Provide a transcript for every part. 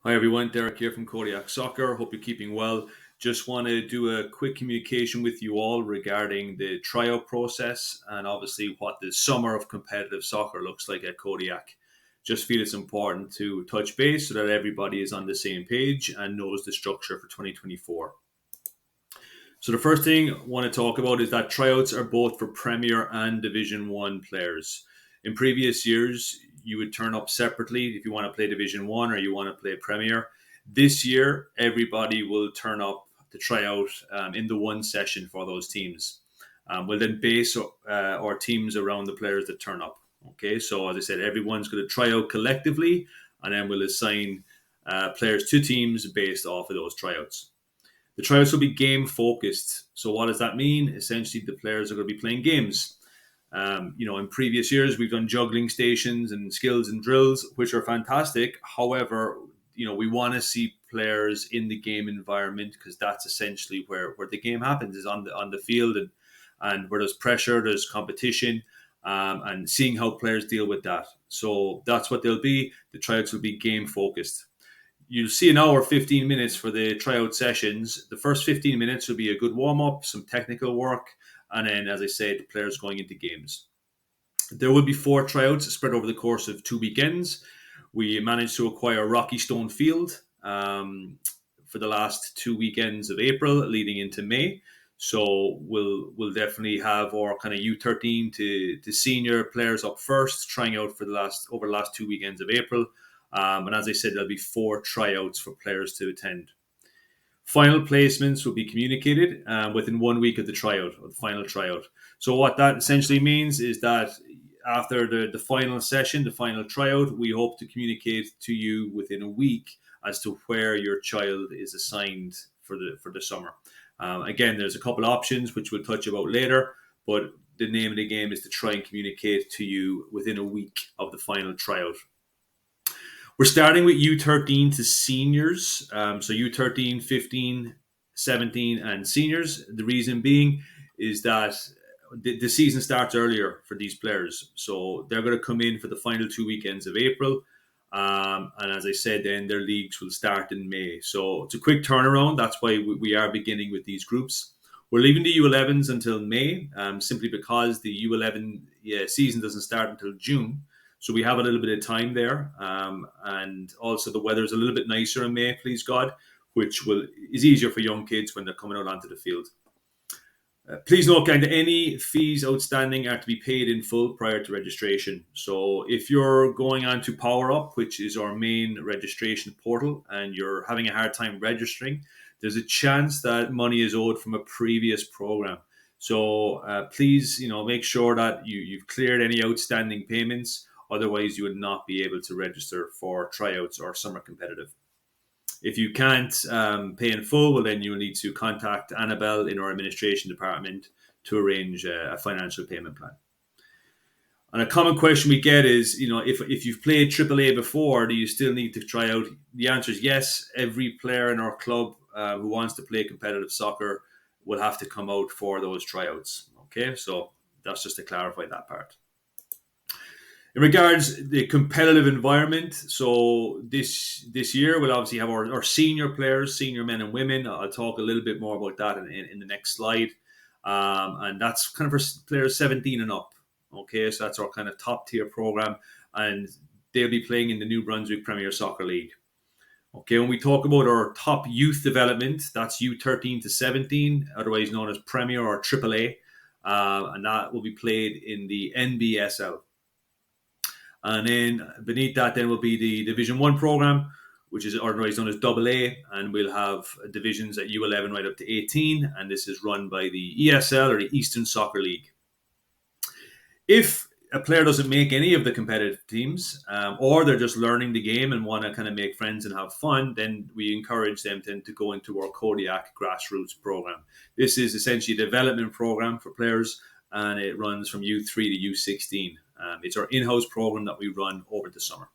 Hi everyone, Derek here from Codiac Soccer. Hope you're keeping well. Just want to do a quick communication with you all regarding the tryout process and obviously what the summer of competitive soccer looks like at Kodiak. Just feel it's important to touch base so that everybody is on the same page and knows the structure for 2024. So the first thing I want to talk about is that tryouts are both for Premier and Division 1 players. In previous years, you would turn up separately if you want to play Division 1 or you want to play Premier. This year, everybody will turn up to try out in the one session for those teams. We'll then base our teams around the players that turn up. Okay, so as I said, everyone's going to try out collectively, and then we'll assign players to teams based off of those tryouts. The tryouts will be game focused. So what does that mean? Essentially, the players are going to be playing games. In previous years, we've done juggling stations and skills and drills, which are fantastic. However, we want to see players in the game environment because that's essentially where the game happens, is on the field, and where there's pressure, there's competition, and seeing how players deal with that. So that's what they'll be. The tryouts will be game focused. You'll see an hour, 15 minutes for the tryout sessions. The first 15 minutes will be a good warm up, some technical work, and then, as I said, the players going into games. There will be 4 tryouts spread over the course of 2 weekends. We managed to acquire Rocky Stone Field for the last 2 weekends of April, leading into May. So we'll definitely have our kind of U13 to senior players up first, trying out for the last 2 weekends of April. And as I said, there'll be 4 tryouts for players to attend. Final placements will be communicated within 1 week of the tryout, or the final tryout. So what that essentially means is that after the final session, the final tryout, we hope to communicate to you within a week as to where your child is assigned for the summer. Again, there's a couple options which we'll touch about later, but the name of the game is to try and communicate to you within a week of the final tryout. We're starting with U13 to seniors. So U13, 15, 17, and seniors. The reason being is that the season starts earlier for these players. So they're going to come in for the final 2 weekends of April. And as I said, then their leagues will start in May. So it's a quick turnaround. That's why we are beginning with these groups. We're leaving the U11s until May, simply because the U11 season doesn't start until June. So we have a little bit of time there. And also the weather is a little bit nicer in May, please God, which is easier for young kids when they're coming out onto the field. Please note, kind of any fees outstanding are to be paid in full prior to registration. So if you're going on to Power Up, which is our main registration portal, and you're having a hard time registering, there's a chance that money is owed from a previous program. So please, make sure that you've cleared any outstanding payments. Otherwise, you would not be able to register for tryouts or summer competitive. If you can't pay in full, well, then you'll need to contact Annabelle in our administration department to arrange a financial payment plan. And a common question we get is, if you've played AAA before, do you still need to try out? The answer is yes. Every player in our club who wants to play competitive soccer will have to come out for those tryouts. Okay, so that's just to clarify that part. In regards to the competitive environment, so this year we'll obviously have our senior players, senior men and women. I'll talk a little bit more about that in the next slide. And that's kind of for players 17 and up. Okay, so that's our kind of top tier program. And they'll be playing in the New Brunswick Premier Soccer League. Okay, when we talk about our top youth development, that's U13 to 17, otherwise known as Premier or AAA. And that will be played in the NBSL. And then beneath that then will be the Division 1 program, which is otherwise known as AA, and we'll have divisions at U11 right up to 18, and this is run by the ESL, or the Eastern Soccer League. If a player doesn't make any of the competitive teams, or they're just learning the game and want to kind of make friends and have fun, then we encourage them to go into our Kodiak grassroots program. This is essentially a development program for players, and it runs from U3 to U16. It's our in-house program that we run over the summer.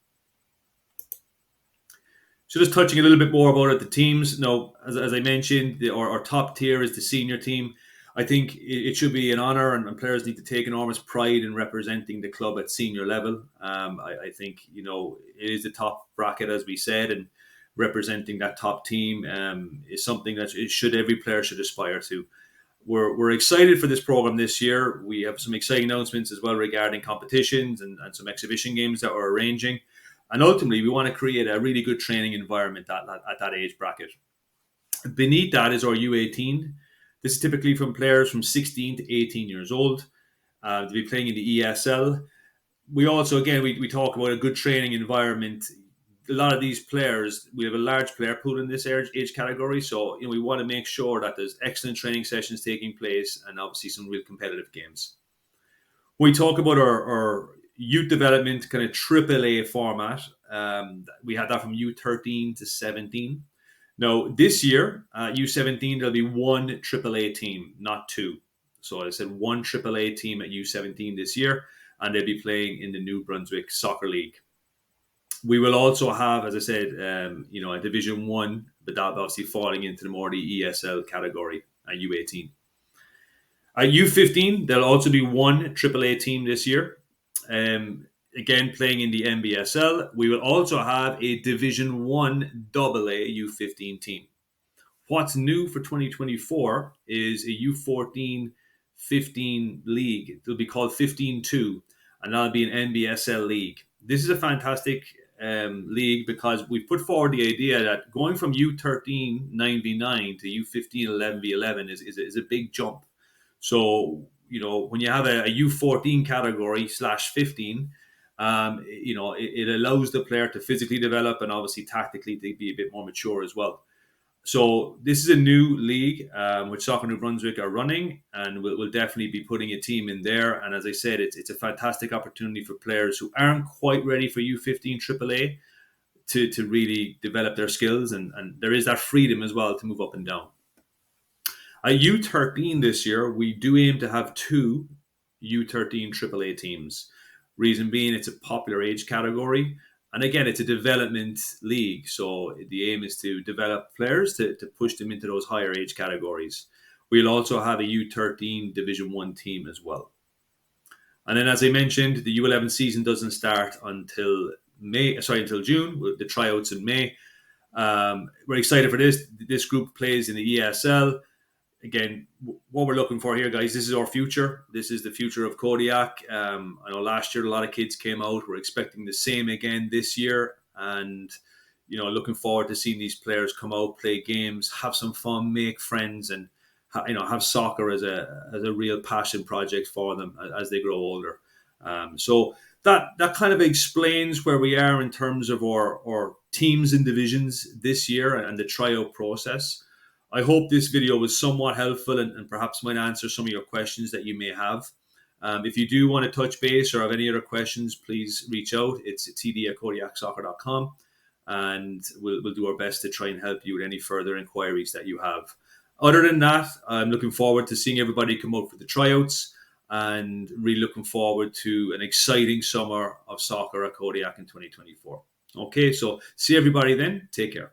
So just touching a little bit more about it, the teams. Now, as I mentioned, our top tier is the senior team. I think it should be an honour, and players need to take enormous pride in representing the club at senior level. I think, it is the top bracket, as we said, and representing that top team is something that every player should aspire to. We're excited for this program this year. We have some exciting announcements as well regarding competitions and some exhibition games that we're arranging. And ultimately, we want to create a really good training environment at that age bracket. Beneath that is our U18. This is typically from players from 16 to 18 years old. To be playing in the ESL. We also, again, we talk about a good training environment. A lot of these players, we have a large player pool in this age category. So, we want to make sure that there's excellent training sessions taking place and obviously some real competitive games. When we talk about our youth development kind of AAA format, we had that from U13 to 17. Now, this year, U17, there'll be one AAA team, not two. So I said one AAA team at U17 this year, and they'll be playing in the New Brunswick Soccer League. We will also have, as I said, a Division 1, but that obviously falling into the more the ESL category at U18. At U15, there'll also be one AAA team this year. Again, playing in the NBSL. We will also have a Division 1 AA U15 team. What's new for 2024 is a U14-15 league. It'll be called 15-2, and that'll be an NBSL league. This is a fantastic league because we put forward the idea that going from U13 9v9 to U15 11v11 is a big jump. So, when you have a U14 category /15, it allows the player to physically develop and obviously tactically to be a bit more mature as well. So this is a new league which Soccer New Brunswick are running, and we'll definitely be putting a team in there. And as I said, it's a fantastic opportunity for players who aren't quite ready for U15 AAA to really develop their skills, and there is that freedom as well to move up and down. At U13 this year, we do aim to have two U13 AAA teams. Reason being, it's a popular age category. And again, it's a development league. So the aim is to develop players to push them into those higher age categories. We'll also have a U13 Division 1 team as well. And then, as I mentioned, the U11 season doesn't start until June, with the tryouts in May. We're excited for this. This group plays in the ESL. Again, what we're looking for here, guys, this is our future. This is the future of Codiac. I know last year a lot of kids came out. We're expecting the same again this year. And, looking forward to seeing these players come out, play games, have some fun, make friends, and, have soccer as a real passion project for them as they grow older. So that kind of explains where we are in terms of our teams and divisions this year and the tryout process. I hope this video was somewhat helpful and perhaps might answer some of your questions that you may have. If you do want to touch base or have any other questions, please reach out. It's td@kodiaksoccer.com, and we'll do our best to try and help you with any further inquiries that you have. Other than that, I'm looking forward to seeing everybody come out for the tryouts and really looking forward to an exciting summer of soccer at Codiac in 2024. Okay, so see everybody then. Take care.